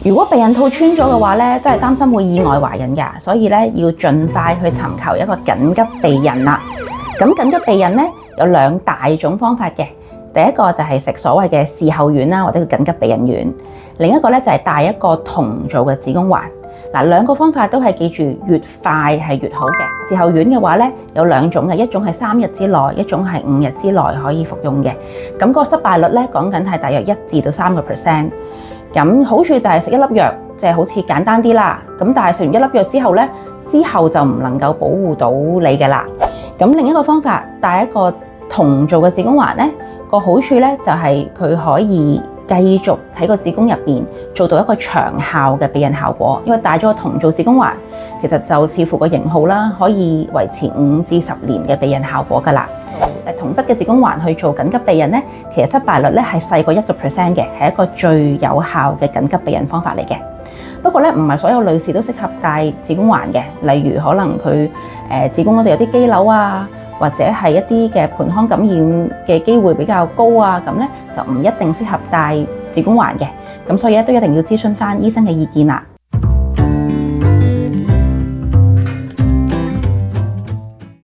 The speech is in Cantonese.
如果避孕套穿咗嘅話咧，真係擔心會意外懷孕㗎，所以咧要盡快去尋求一個緊急避孕啦。咁緊急避孕咧有兩大種方法嘅，第一個就係食所謂嘅事後丸啦，或者叫緊急避孕丸；另一個咧就係戴一個銅做嘅子宮環。嗱，兩個方法都係記住越快係越好嘅。事後丸嘅話咧有兩種嘅，一種係3日之內，一種係5日之內可以服用嘅。咁個失敗率咧講緊係大約1至到3%。咁好處就係食一粒藥，即係好似簡單啲啦。咁但係食完一粒藥之後咧，之後就唔能夠保護到你嘅啦。咁另一個方法，戴一個銅做嘅子宮環咧，個好處咧就係佢可以繼續喺個子宮入邊做到一個長效嘅避孕效果。因為戴咗個銅做子宮環，其實就視乎個型號啦，可以維持5至10年嘅避孕效果㗎啦。銅質嘅子宮環去做緊急避孕咧，其實失敗率咧係細過1%嘅，係一個最有效嘅緊急避孕方法嚟嘅。不過咧，唔係所有女士都適合戴子宮環嘅，例如可能佢子宮嗰度有啲肌瘤啊，或者係一啲嘅盆腔感染嘅機會比較高啊，咁咧就唔一定適合戴子宮環嘅。咁所以咧都一定要諮詢返醫生嘅意見啦。